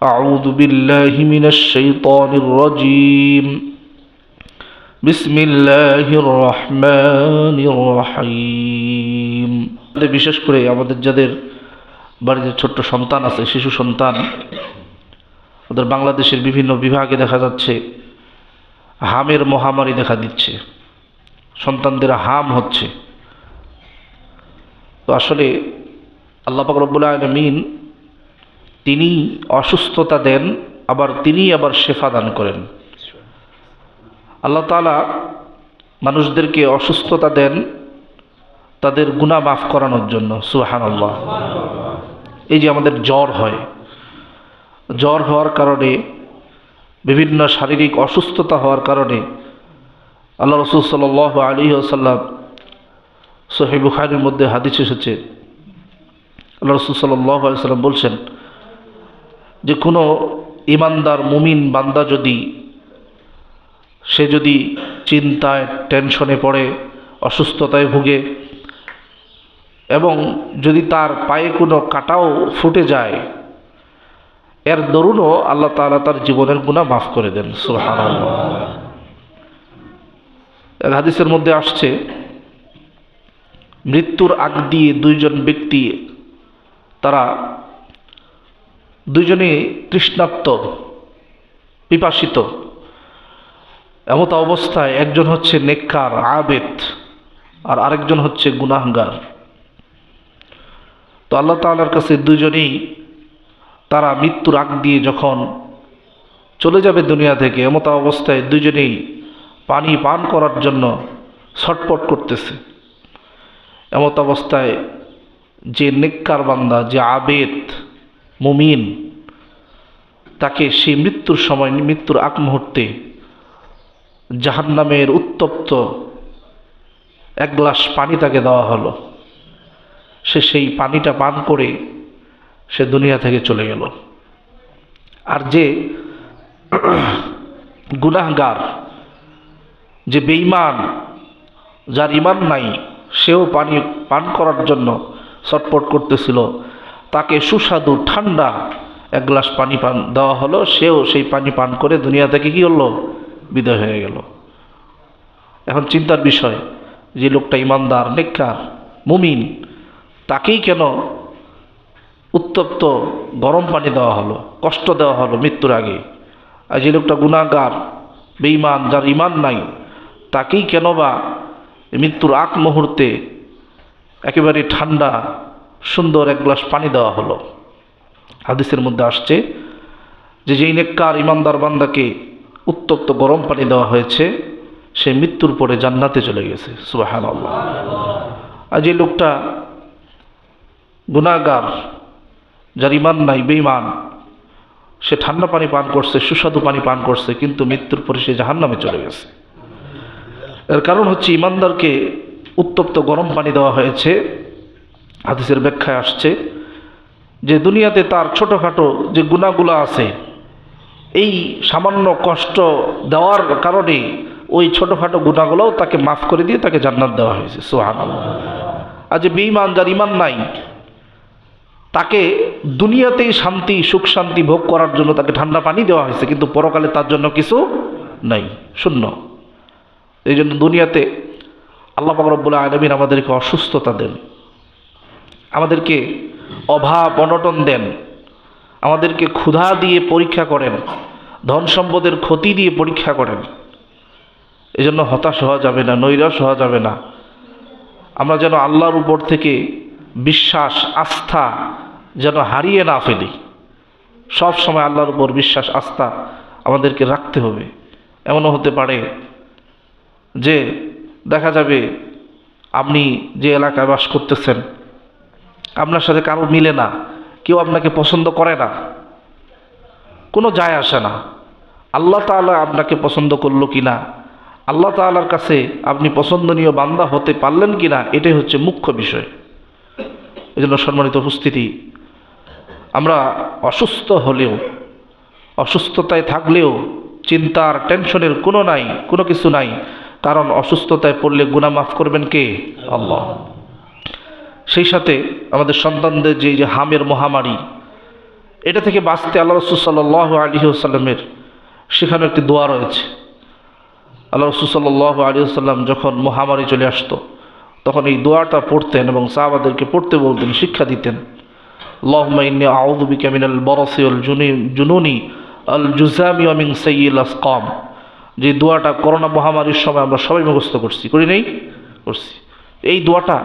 أعوذ بالله من الشيطان الرجيم بسم الله الرحمن الرحيم। বিশেষ করে আমাদের যাদের বাড়িতে ছোট্ট সন্তান আছে, শিশু সন্তান, ওদের বাংলাদেশের বিভিন্ন বিভাগে দেখা যাচ্ছে হামের মহামারী দেখা দিচ্ছে, সন্তানদের হাম হচ্ছে। তো আসলে আল্লাহ পাক রব্বুল আলামিন তিনি অসুস্থতা দেন, তিনি আবার শেফা দান করেন। আল্লাহ তাআলা মানুষদেরকে অসুস্থতা দেন তাদের গুনাহ মাফ করানোর জন্য। সুবহানাল্লাহ। এই যে আমাদের জ্বর হয়, জ্বর হওয়ার কারণে, বিভিন্ন শারীরিক অসুস্থতা হওয়ার কারণে আল্লাহ রাসূল সাল্লাল্লাহু আলাইহি ওয়াসাল্লাম, সহিহ বুখারীর মধ্যে হাদিস এসেছে, আল্লাহ রাসূল সাল্লাল্লাহু আলাইহি ওয়াসাল্লাম বলছেন যে কোনো ঈমানদার মুমিন বান্দা সে যদি চিন্তায়, টেনশনে পড়ে, অসুস্থতায় ভুগে এবং যদি তার পায়ে কোনো কাঁটাও ফুটে যায়, এর দরুনও আল্লাহ তাআলা তার জীবনের গুনাহ মাফ করে দেন। সুবহানাল্লাহ। এক হাদিসের মধ্যে আসছে, মৃত্যুর আগ দিয়ে দুইজন ব্যক্তি, তারা দুইজনই তৃষ্ণার্ত, পিপাসিত। এমত অবস্থায় একজন হচ্ছে নেককার আবেদ আর আরেকজন হচ্ছে গুনাহগার। তো আল্লাহ তাআলার কাছে দুইজনেই তারা মৃত্যুর আগ দিয়ে যখন চলে যাবে দুনিয়া থেকে, এমত অবস্থায় দুইজনেই পানি পান করার জন্য ছটপট করতেছে। এমত অবস্থায় যে নেককার বান্দা, যে আবেদ মুমিন, তাকে সেই মৃত্যুর সময়, মৃত্যুর আগ মুহূর্তে জাহান্নামের উত্তপ্ত এক গ্লাস পানি তাকে দেওয়া হলো। সে সেই পানিটা পান করে সে দুনিয়া থেকে চলে গেল। আর যে গুনাহগার, যে বেঈমান, যার ঈমান নাই, সেও পানি পান করার জন্য ছটপট করতেছিল, তাকে সুস্বাদু ঠান্ডা এক গ্লাস পানি পান দেওয়া হলো। সেও সেই পানি পান করে দুনিয়া থেকে কি হলো? বিদায় হয়ে গেল। এখন চিন্তার বিষয়, যে লোকটা ঈমানদার, নেককার, মুমিন, তাকেই কেন উত্তপ্ত গরম পানি দেওয়া হলো, কষ্ট দেওয়া হলো মৃত্যুর আগে? আর যে লোকটা গুনাহগার, বেঈমান, যার ঈমান নাই, তাকেই কেন বা মৃত্যুর আগ মুহূর্তে একেবারে ঠান্ডা সুন্দর এক গ্লাস পানি দেওয়া হলো? হাদিসের মধ্যে আসছে যে যেই নেককার ঈমানদার বান্দাকে উত্তপ্ত গরম পানি দেওয়া হয়েছে, সে মৃত্যুর পরে জান্নাতে চলে গেছে। সুবহানাল্লাহ। আর যে লোকটা গুনাহগার, যার ঈমান নাই, বেঈমান, সে ঠান্ডা পানি পান করছে, সুস্বাদু পানি পান করছে, কিন্তু মৃত্যুর পরে সে জাহান্নামে চলে গেছে। এর কারণ হচ্ছে ঈমানদারকে উত্তপ্ত গরম পানি দেওয়া হয়েছে। হাদিসের ব্যাখ্যায় আসছে যে দুনিয়াতে তার ছোটোখাটো যে গুনাহগুলো আছে, এই সামান্য কষ্ট দেওয়ার কারণে ওই ছোটোখাটো গুনাহগুলোও তাকে মাফ করে দিয়ে তাকে জান্নাত দেওয়া হয়েছে। সুবহানাল্লাহ। আর যে বেঈমান, যার ঈমান নাই, তাকে দুনিয়াতেই শান্তি, সুখ শান্তি ভোগ করার জন্য তাকে ঠান্ডা পানি দেওয়া হয়েছে, কিন্তু পরকালে তার জন্য কিছু নাই, শূন্য। এই জন্য দুনিয়াতে আল্লাহ পাক রব্বুল আলামিন আমাদেরকে অসুস্থতা দেন, আমাদেরকে অভাব অনটন দেন, আমাদেরকে ক্ষুধা দিয়ে পরীক্ষা করেন, ধন সম্পদের ক্ষতি দিয়ে পরীক্ষা করেন। এই জন্য হতাশ হওয়া যাবে না, নৈরাশ হওয়া যাবে না। আমরা যেন আল্লাহর উপর থেকে বিশ্বাস, আস্থা যেন হারিয়ে না ফেলি। সব সময় আল্লাহর উপর বিশ্বাস, আস্থা আমাদেরকে রাখতে হবে। এমনও হতে পারে যে দেখা যাবে আপনি যে এলাকায় বাস করতেছেন, আপনার সাথে কারো মিলে না, কেউ আপনাকে পছন্দ করে না, কোনো যায় আসে না। আল্লাহ তাআলা আপনাকে পছন্দ করলো কিনা, আল্লাহ তাআলার কাছে আপনি পছন্দনীয় বান্দা হতে পারলেন কিনা, এটাই হচ্ছে মুখ্য বিষয়। এই জন্য সম্মানিত উপস্থিতি, আমরা অসুস্থ হলেও, অসুস্থতায় থাকলেও চিন্তার, টেনশনের কোনো কিছু নাই। কারণ অসুস্থতায় পড়লে গুনাহ মাফ করবেন কে? আল্লাহ। সেই সাথে আমাদের সন্তানদের যে হামের মহামারী, এটা থেকে বাঁচতে আল্লাহ রাসূল সাল্লাল্লাহু আলাইহি ওয়াসাল্লামের সেখানে একটি দোয়া রয়েছে। আল্লাহ রাসূল সাল্লাল্লাহু আলাইহি ওয়াসাল্লাম যখন মহামারী চলে আসতো তখন এই দোয়াটা পড়তেন এবং সাহাবাদেরকে পড়তে বলতেন, শিক্ষা দিতেন। আল্লাহুম্মা ইন্নী আউযু বিকা মিনাল বারাসি ওয়াল জুনুনি আল জুযামি ওয়া মিন সাইয়্যিল আসকাম। যে দোয়াটা করোনা মহামারীর সময় আমরা সবাই মুখস্থ করছি, করি নাই? করছি। এই দোয়াটা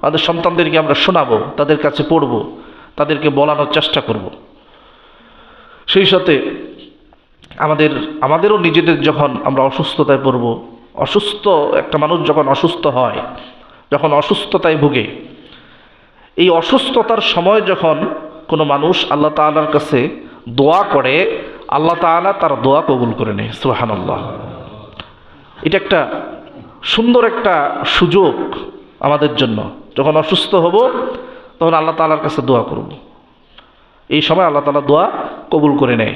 আমাদের সন্তানদেরকে আমরা শোনাবো, তাদের কাছে পড়ব, তাদেরকে বলানোর চেষ্টা করব। সেই সাথে আমাদেরও নিজেদের যখন আমরা অসুস্থতায় পড়ব, একটা মানুষ যখন অসুস্থ হয়, যখন অসুস্থতায় ভুগে, এই অসুস্থতার সময় যখন কোনো মানুষ আল্লাহ তাআলার কাছে দোয়া করে, আল্লাহ তাআলা তার দোয়া কবুল করে নেয়। সুবহানাল্লাহ। এটা একটা সুন্দর একটা সুযোগ আমাদের জন্য। যখন অসুস্থ হব তখন আল্লাহ তাআলার কাছে দোয়া করব, এই সময় আল্লাহ তাআলা দোয়া কবুল করে নেয়।